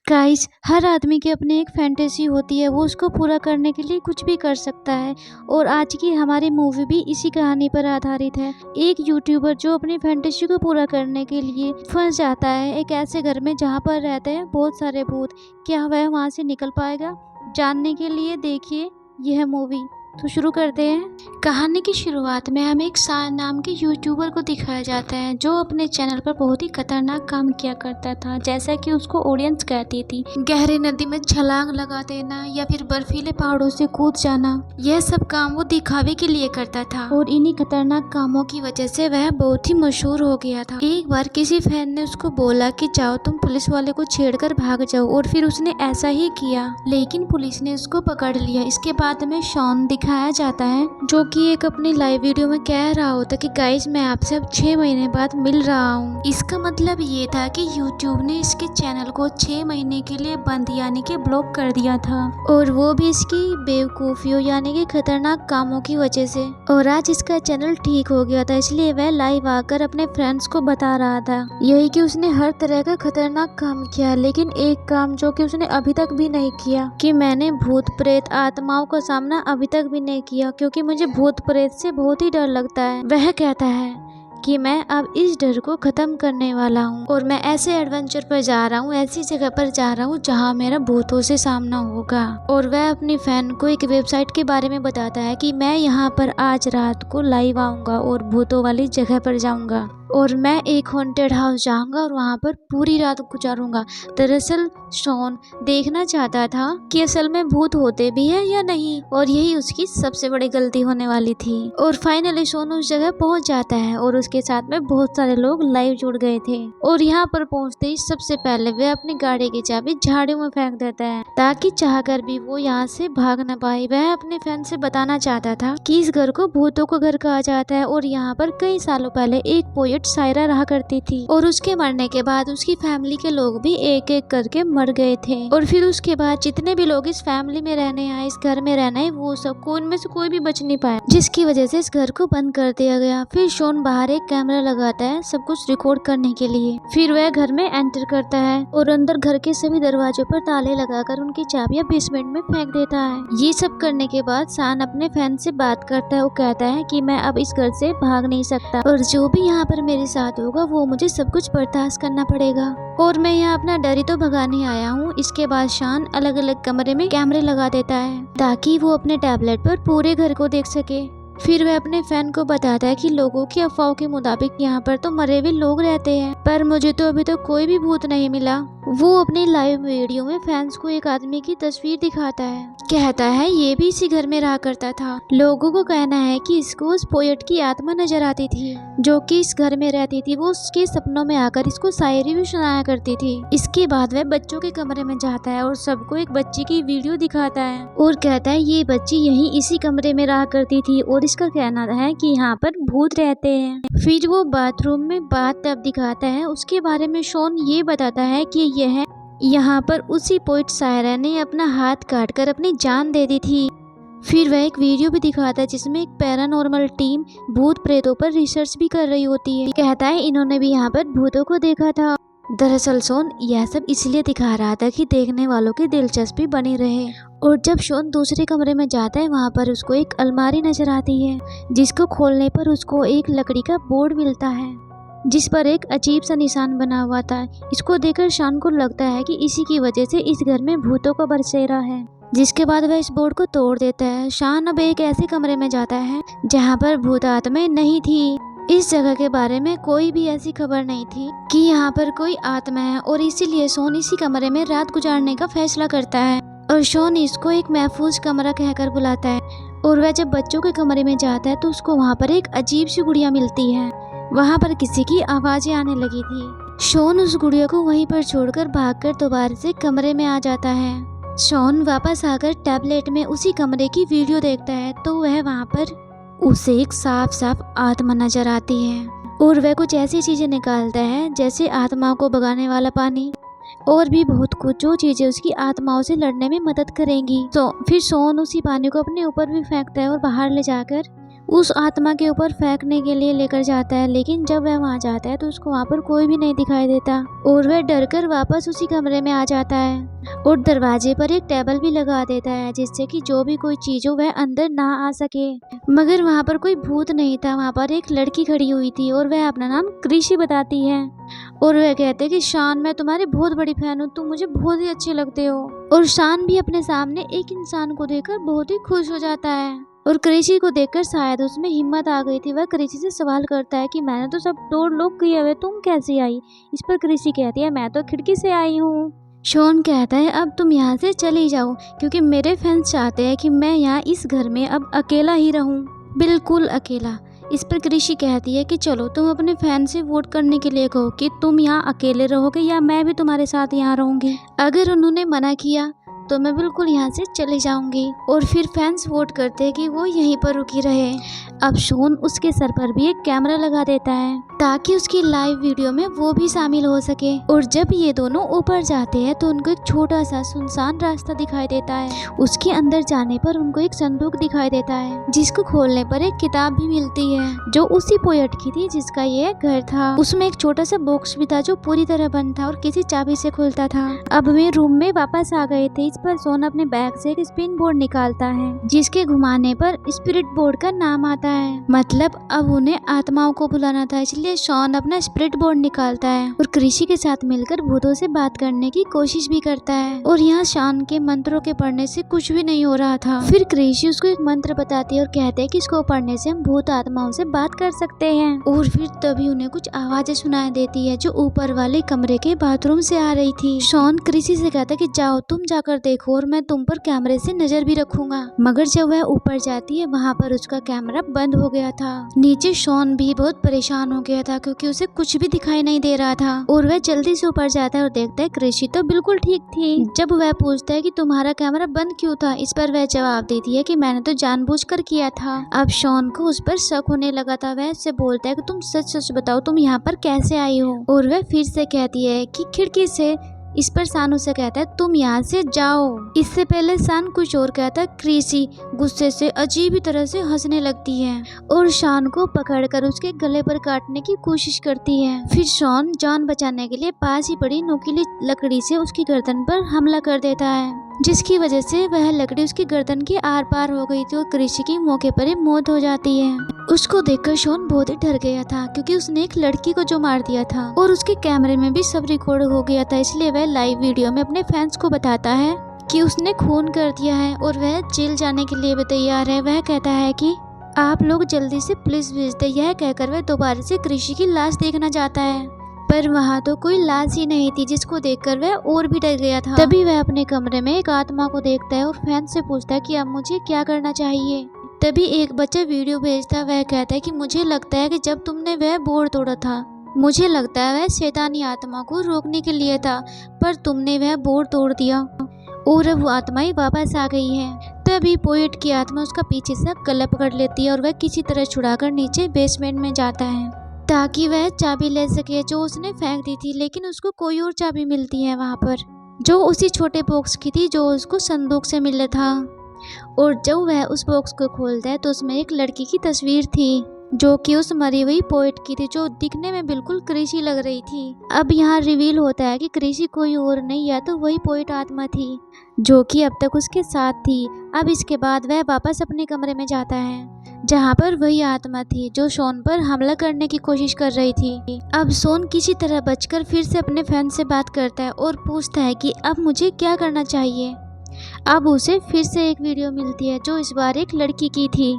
Guys, हर आदमी की अपनी एक फैंटेसी होती है, वो उसको पूरा करने के लिए कुछ भी कर सकता है। और आज की हमारी मूवी भी इसी कहानी पर आधारित है। एक यूट्यूबर जो अपनी फैंटेसी को पूरा करने के लिए फंस जाता है एक ऐसे घर में जहाँ पर रहते हैं बहुत सारे भूत। क्या वह वहाँ से निकल पाएगा? जानने के लिए देखिए यह मूवी। तो शुरू करते हैं। कहानी की शुरुआत में हमें एक शान नाम के यूट्यूबर को दिखाया जाता है जो अपने चैनल पर बहुत ही खतरनाक काम किया करता था। जैसा कि उसको ऑडियंस कहती थी, गहरी नदी में छलांग लगा देना या फिर बर्फीले पहाड़ों से कूद जाना, यह सब काम वो दिखावे के लिए करता था। और इन्हीं खतरनाक कामों की वजह से वह बहुत ही मशहूर हो गया था। एक बार किसी फैन ने उसको बोला कि जाओ तुम पुलिस वाले को छेड़कर भाग जाओ, और फिर उसने ऐसा ही किया, लेकिन पुलिस ने उसको पकड़ लिया। इसके बाद में शॉन दिखाया जाता है जो कि एक अपनी लाइव वीडियो में कह रहा होता कि गाइस मैं आपसे अब 6 महीने बाद मिल रहा हूँ। इसका मतलब ये था कि यूट्यूब ने इसके चैनल को 6 महीने के लिए बंद यानी कि ब्लॉक कर दिया था, और वो भी इसकी बेवकूफियों यानी कि खतरनाक कामों की वजह से। और आज इसका चैनल ठीक हो गया था, इसलिए वह लाइव आकर अपने फ्रेंड्स को बता रहा था यही कि उसने हर तरह का खतरनाक काम किया, लेकिन एक काम जो कि उसने अभी तक भी नहीं किया, कि मैंने भूत प्रेत आत्माओं का सामना अभी तक भी नहीं किया, क्योंकि मुझे भूत प्रेत से बहुत ही डर लगता है। वह कहता है कि मैं अब इस डर को खत्म करने वाला हूँ और मैं ऐसे एडवेंचर पर जा रहा हूँ, ऐसी जगह पर जा रहा हूँ जहाँ मेरा भूतों से सामना होगा। और वह अपनी फैन को एक वेबसाइट के बारे में बताता है कि मैं यहाँ पर आज रात को लाइव आऊंगा और भूतों वाली जगह पर जाऊंगा, और मैं एक हॉन्टेड हाउस जाऊंगा और वहाँ पर पूरी रात गुजारूंगा। दरअसल शॉन देखना चाहता था कि असल में भूत होते भी हैं या नहीं, और यही उसकी सबसे बड़ी गलती होने वाली थी। और फाइनली शॉन उस जगह पहुंच जाता है और उसके साथ में बहुत सारे लोग लाइव जुड़ गए थे। और यहाँ पर पहुंचते ही सबसे पहले वह अपनी गाड़ी की चाबी झाड़ियों में फेंक देता है ताकि चाहकर भी वो यहाँ से भाग न पाए। वह अपने फैन से बताना चाहता था कि इस घर को भूतों का घर कहा जाता है और यहाँ पर कई सालों पहले एक पोएट सायरा रहा करती थी, और उसके मरने के बाद उसकी फैमिली के लोग भी एक एक करके मर गए थे। और फिर उसके बाद जितने भी लोग इस फैमिली में रहने आए, इस घर में रहने आए, वो सब उनमें से कोई भी बच नहीं पाया, जिसकी वजह से इस घर को बंद कर दिया गया। फिर शॉन बाहर एक कैमरा लगाता है सब कुछ रिकॉर्ड करने के लिए। फिर वह घर में एंटर करता है और अंदर घर के सभी दरवाजों पर ताले लगाकर उनकी चाबियां बेसमेंट में फेंक देता है। ये सब करने के बाद शान अपने फैन से बात करता है। वो कहता है कि मैं अब इस घर से भाग नहीं सकता, और जो भी यहाँ पर मेरे साथ होगा वो मुझे सब कुछ बर्दाश्त करना पड़ेगा, और मैं यहाँ अपना डर ही तो भगाने आया हूँ। इसके बाद शान अलग अलग कमरे में कैमरे लगा देता है ताकि वो अपने टैबलेट पर पूरे घर को देख सके। फिर वह अपने फैन को बताता है कि लोगों की अफवाहों के मुताबिक यहाँ पर तो मरे हुए लोग रहते हैं, पर मुझे तो अभी तक कोई भी भूत नहीं मिला। वो अपनी लाइव वीडियो में फैंस को एक आदमी की तस्वीर दिखाता है, कहता है ये भी इसी घर में रहा करता था। लोगों को कहना है कि इसको उस पोएट की आत्मा नजर आती थी जो कि इस घर में रहती थी। वो उसके सपनों में आकर इसको शायरी भी सुनाया करती थी। इसके बाद वह बच्चों के कमरे में जाता है और सबको एक बच्ची की वीडियो दिखाता है और कहता है ये बच्ची यहीं इसी कमरे में रहा करती थी और इसका कहना है कि यहाँ पर भूत रहते हैं। फिर वो बाथरूम में बाथ टब दिखाता है। उसके बारे में शॉन ये बताता है कि यह यहाँ पर उसी पोएट सायरा ने अपना हाथ काटकर अपनी जान दे दी थी। फिर वह एक वीडियो भी दिखाता है जिसमें एक पैरानॉर्मल टीम भूत प्रेतों पर रिसर्च भी कर रही होती है। कहता है इन्होंने भी यहाँ पर भूतों को देखा था। दरअसल शॉन यह सब इसलिए दिखा रहा था कि देखने वालों की दिलचस्पी बनी रहे। और जब शॉन दूसरे कमरे में जाता है वहाँ पर उसको एक अलमारी नजर आती है, जिसको खोलने पर उसको एक लकड़ी का बोर्ड मिलता है जिस पर एक अजीब सा निशान बना हुआ था। इसको देखकर शान को लगता है कि इसी की वजह से इस घर में भूतों का बसेरा है, जिसके बाद वह इस बोर्ड को तोड़ देता है। शान अब एक ऐसे कमरे में जाता है जहाँ पर भूत आत्माएं नहीं थी। इस जगह के बारे में कोई भी ऐसी खबर नहीं थी कि यहाँ पर कोई आत्मा है, और इसीलिए शॉन इसी कमरे में रात गुजारने का फैसला करता है। और शॉन इसको एक महफूज कमरा कहकर बुलाता है। और वह जब बच्चों के कमरे में जाता है तो उसको वहाँ पर एक अजीब सी गुड़िया मिलती है। वहाँ पर किसी की आवाजें आने लगी थी। शॉन उस गुड़िया को वहीं पर छोड़कर भागकर दोबारा से कमरे में आ जाता है। शॉन वापस आकर टैबलेट में उसी कमरे की वीडियो देखता है तो वह वहाँ पर उसे एक साफ साफ आत्मा नजर आती है, और वह कुछ ऐसी चीजें निकालता है जैसे आत्माओं को भगाने वाला पानी और भी बहुत कुछ, जो चीजें उसकी आत्माओं से लड़ने में मदद करेंगी। तो फिर शॉन उसी पानी को अपने ऊपर भी फेंकता है और बाहर ले जाकर उस आत्मा के ऊपर फेंकने के लिए लेकर जाता है, लेकिन जब वह वहाँ जाता है तो उसको वहाँ पर कोई भी नहीं दिखाई देता और वह डरकर वापस उसी कमरे में आ जाता है और दरवाजे पर एक टेबल भी लगा देता है जिससे कि जो भी कोई चीज हो वह अंदर ना आ सके। मगर वहाँ पर कोई भूत नहीं था, वहाँ पर एक लड़की खड़ी हुई थी और वह अपना नाम कृषि बताती है और वह कहते हैं कि शान, मैं तुम्हारी बहुत बड़ी फैन हूँ, तुम मुझे बहुत ही अच्छे लगते हो। और शान भी अपने सामने एक इंसान को देखकर बहुत ही खुश हो जाता है और कृषि को देखकर शायद उसमें हिम्मत आ गई थी। वह कृषि से सवाल करता है कि मैंने तो सब डोर लॉक किए हुए, तुम कैसे आई? इस पर कृषि कहती है, मैं तो खिड़की से आई हूँ। शॉन कहता है, अब तुम यहाँ से चली जाओ क्योंकि मेरे फैंस चाहते हैं कि मैं यहाँ इस घर में अब अकेला ही रहूँ, बिल्कुल अकेला। इस पर कृषि कहती है कि चलो तुम अपने फैन से वोट करने के लिए कहो कि तुम यहाँ अकेले रहोगे या मैं भी तुम्हारे साथ यहाँ रहूंगी। अगर उन्होंने मना किया तो मैं बिल्कुल यहाँ से चले जाऊंगी। और फिर फैंस वोट करते हैं कि वो यहीं पर रुकी रहे। अब शॉन उसके सर पर भी एक कैमरा लगा देता है ताकि उसकी लाइव वीडियो में वो भी शामिल हो सके। और जब ये दोनों ऊपर जाते हैं तो उनको एक छोटा सा सुनसान रास्ता दिखाई देता है। उसके अंदर जाने पर उनको एक संदूक दिखाई देता है जिसको खोलने पर एक किताब भी मिलती है जो उसी पोएट की थी जिसका ये घर था। उसमें एक छोटा सा बॉक्स भी था जो पूरी तरह बंद था और किसी चाबी से खुलता था। अब वे रूम में वापस आ गए थे। इस पर शॉन अपने बैग से एक स्पिन बोर्ड निकालता है जिसके घुमाने पर स्पिरिट बोर्ड का नाम आता है। मतलब अब उन्हें आत्माओं को बुलाना था, इसलिए शॉन अपना स्पिरिट बोर्ड निकालता है और कृषि के साथ मिलकर भूतों से बात करने की कोशिश भी करता है। और यहाँ शॉन के मंत्रों के पढ़ने से कुछ भी नहीं हो रहा था। फिर कृषि उसको एक मंत्र बताती है और कहते हैं कि इसको पढ़ने से हम भूत आत्माओं से बात कर सकते हैं। और फिर तभी उन्हें कुछ आवाजें सुनाई देती है जो ऊपर वाले कमरे के बाथरूम से आ रही थी। शॉन कृषि से कहता है कि जाओ तुम जाकर देखो और मैं तुम पर कैमरे से नजर भी रखूंगा। मगर जब वह ऊपर जाती है वहाँ पर उसका कैमरा बंद हो गया था। नीचे शॉन भी बहुत परेशान हो गया था क्योंकि उसे कुछ भी दिखाई नहीं दे रहा था। और वह जल्दी से ऊपर जाता है और देखता है कृषि तो बिल्कुल ठीक थी। जब वह पूछता है कि तुम्हारा कैमरा बंद क्यों था, इस पर वह जवाब देती है कि मैंने तो जानबूझकर किया था। अब शॉन को उस पर शक होने लगा था। वह उससे बोलता है कि तुम सच सच बताओ, तुम यहाँ पर कैसे आई हो? और वह फिर से कहती है कि खिड़की से। इस पर सान उसे कहता है तुम यहाँ से जाओ। इससे पहले सान कुछ और कहता है। कृषि गुस्से से अजीब ही तरह से हंसने लगती है और शान को पकड़कर उसके गले पर काटने की कोशिश करती है। फिर शॉन जान बचाने के लिए पास ही पड़ी नुकीली लकड़ी से उसकी गर्दन पर हमला कर देता है जिसकी वजह से वह लकड़ी उसकी गर्दन के आर पार हो गई थी और कृषि की मौके पर ही मौत हो जाती है। उसको देखकर शॉन बहुत ही डर गया था क्योंकि उसने एक लड़की को जो मार दिया था और उसके कैमरे में भी सब रिकॉर्ड हो गया था। इसलिए वह लाइव वीडियो में अपने फैंस को बताता है कि उसने खून कर दिया है और वह जेल जाने के लिए भी तैयार है। वह कहता है कि आप लोग जल्दी से पुलिस भेज दे। यह कहकर वह दोबारा से कृषि की लाश देखना चाहता है पर वहाँ तो कोई लाश ही नहीं थी जिसको देखकर वह और भी डर गया था। तभी वह अपने कमरे में एक आत्मा को देखता है और फैन से पूछता है कि अब मुझे क्या करना चाहिए। तभी एक बच्चा वीडियो भेजता है। वह कहता है कि मुझे लगता है कि जब तुमने वह बोर्ड तोड़ा था, मुझे लगता है वह शैतानी आत्मा को रोकने के लिए था, पर तुमने वह बोर्ड तोड़ दिया और अब वो आत्माएं वापस आ गई है। तभी पोएट की आत्मा उसका पीछे से गला पकड़ लेती है और वह किसी तरह छुड़ाकर नीचे बेसमेंट में जाता है ताकि वह चाबी ले सके जो उसने फेंक दी थी। लेकिन उसको कोई और चाबी मिलती है वहाँ पर जो उसी छोटे बॉक्स की थी जो उसको संदूक से मिला था। और जब वह उस बॉक्स को खोलता है तो उसमें एक लड़की की तस्वीर थी जो कि उस मरी हुई पोएट की थी जो दिखने में बिल्कुल कृषि लग रही थी। अब यहाँ रिवील होता है कि कृषि कोई और नहीं, या तो वही पोएट आत्मा थी जो कि अब तक उसके साथ थी। अब इसके बाद वह वापस अपने कमरे में जाता है जहाँ पर वही आत्मा थी जो शॉन पर हमला करने की कोशिश कर रही थी। अब शॉन किसी तरह बचकर फिर से अपने फैन से बात करता है और पूछता है कि अब मुझे क्या करना चाहिए। अब उसे फिर से एक वीडियो मिलती है जो इस बार एक लड़की की थी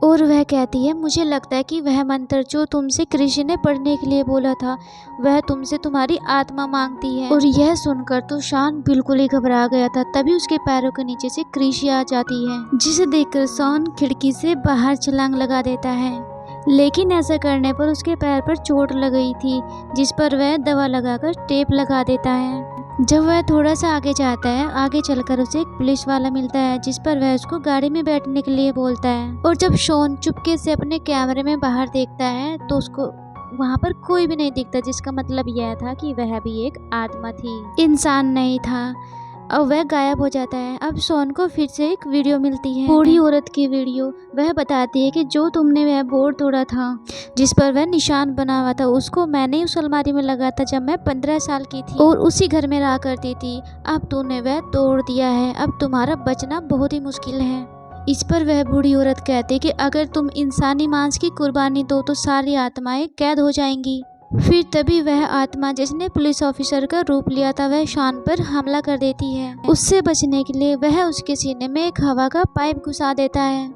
और वह कहती है मुझे लगता है कि वह मंत्र जो तुमसे कृषि ने पढ़ने के लिए बोला था वह तुमसे तुम्हारी आत्मा मांगती है। और यह सुनकर तो शॉन बिल्कुल ही घबरा गया था। तभी उसके पैरों के नीचे से कृषि आ जाती है जिसे देखकर शॉन खिड़की से बाहर छलांग लगा देता है। लेकिन ऐसा करने पर उसके पैर पर चोट लग गई थी जिस पर वह दवा लगाकर टेप लगा देता है। जब वह थोड़ा सा आगे जाता है, आगे चलकर उसे एक पुलिस वाला मिलता है जिस पर वह उसको गाड़ी में बैठने के लिए बोलता है। और जब शॉन चुपके से अपने कैमरे में बाहर देखता है तो उसको वहाँ पर कोई भी नहीं दिखता जिसका मतलब यह था कि वह भी एक आत्मा थी, इंसान नहीं था। अब वह गायब हो जाता है। अब सोन को फिर से एक वीडियो मिलती है, बूढ़ी औरत की वीडियो। वह बताती है कि जो तुमने वह बोर्ड तोड़ा था जिस पर वह निशान बना हुआ था, उसको मैंने उस अलमारी में लगा था जब मैं 15 साल की थी और उसी घर में रहा करती थी। अब तूने वह तोड़ दिया है, अब तुम्हारा बचना बहुत ही मुश्किल है। इस पर वह बूढ़ी औरत कहती है कि अगर तुम इंसानी मांस की कुर्बानी दो तो सारी आत्माएं कैद हो जाएंगी। फिर तभी वह आत्मा जिसने पुलिस ऑफिसर का रूप लिया था वह शान पर हमला कर देती है। उससे बचने के लिए वह उसके सीने में एक हवा का पाइप घुसा देता है।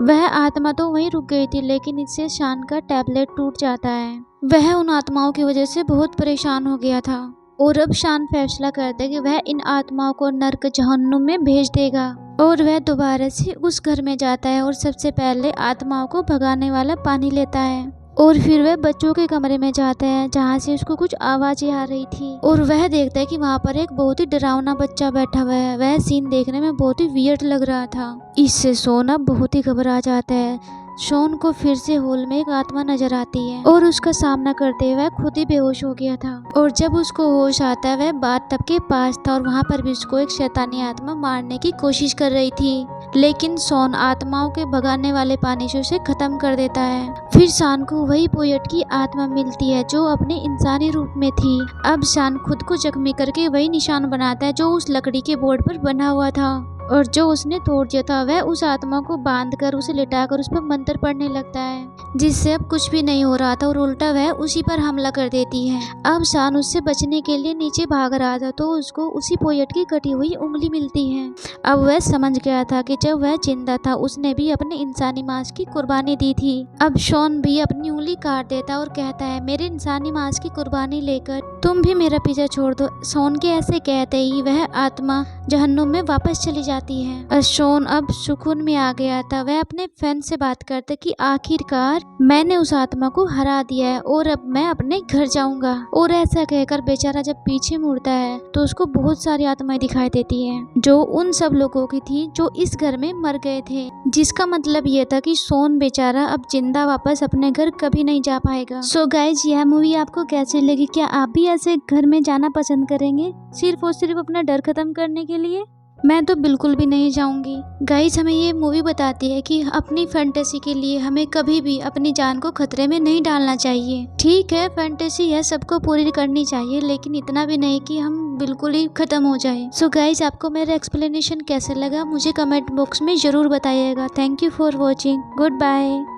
वह आत्मा तो वहीं रुक गई थी, लेकिन इससे शान का टैबलेट टूट जाता है। वह उन आत्माओं की वजह से बहुत परेशान हो गया था और अब शान फैसला करता है कि वह इन आत्माओं को नर्क जहन्नुम में भेज देगा और वह दोबारा से उस घर में जाता है और सबसे पहले आत्माओं को भगाने वाला पानी लेता है और फिर वह बच्चों के कमरे में जाता है जहाँ से उसको कुछ आवाजें आ रही थी और वह देखता है कि वहाँ पर एक बहुत ही डरावना बच्चा बैठा हुआ है। वह सीन देखने में बहुत ही वियर्ड लग रहा था। इससे सोन अब बहुत ही घबरा जाता है। शॉन को फिर से हॉल में एक आत्मा नजर आती है और उसका सामना करते हुए वह खुद ही बेहोश हो गया था और जब उसको होश आता है वह बाथटब के पास था और वहाँ पर भी उसको एक शैतानी आत्मा मारने की कोशिश कर रही थी, लेकिन शॉन आत्माओं के भगाने वाले पानी से उसे खत्म कर देता है। फिर शान को वही पोएट की आत्मा मिलती है जो अपने इंसानी रूप में थी। अब शान खुद को जख्मी करके वही निशान बनाता है जो उस लकड़ी के बोर्ड पर बना हुआ था और जो उसने तोड़ दिया था। वह उस आत्मा को बांधकर उसे लिटाकर उस पर मंत्र पढ़ने लगता है जिससे अब कुछ भी नहीं हो रहा था और उल्टा वह उसी पर हमला कर देती है। अब शान उससे बचने के लिए नीचे भाग रहा था तो उसको उसी पोएट की कटी हुई उंगली मिलती है। अब वह समझ गया था कि जब वह जिंदा था उसने भी अपने इंसानी मांस की कुर्बानी दी थी। अब शॉन भी अपनी उंगली काट देता और कहता है मेरे इंसानी मांस की कुर्बानी लेकर तुम भी मेरा पीछा छोड़ दो। शॉन के ऐसे कहते ही वह आत्मा जहन्नुम में वापस चली जाती है और शॉन अब सुकून में आ गया था। वह अपने फ्रेंड से बात करते कि आखिरकार मैंने उस आत्मा को हरा दिया है और अब मैं अपने घर जाऊंगा। और ऐसा कहकर बेचारा जब पीछे मुड़ता है तो उसको बहुत सारी आत्माएं दिखाई देती हैं जो उन सब लोगों की थी जो इस घर में मर गए थे, जिसका मतलब ये था कि शॉन बेचारा अब जिंदा वापस अपने घर कभी नहीं जा पाएगा। सो गाइज, यह मूवी आपको कैसी लगी? क्या आप भी ऐसे घर में जाना पसंद करेंगे सिर्फ और सिर्फ अपना डर खत्म करने के लिए? मैं तो बिल्कुल भी नहीं जाऊंगी। गाइस, हमें ये मूवी बताती है कि अपनी फैंटेसी के लिए हमें कभी भी अपनी जान को खतरे में नहीं डालना चाहिए। ठीक है, फैंटेसी है, सबको पूरी करनी चाहिए, लेकिन इतना भी नहीं कि हम बिल्कुल ही खत्म हो जाए। सो गाइस, आपको मेरा एक्सप्लेनेशन कैसे लगा मुझे कमेंट बॉक्स में जरूर बताइएगा। Thank you for watching. Good bye.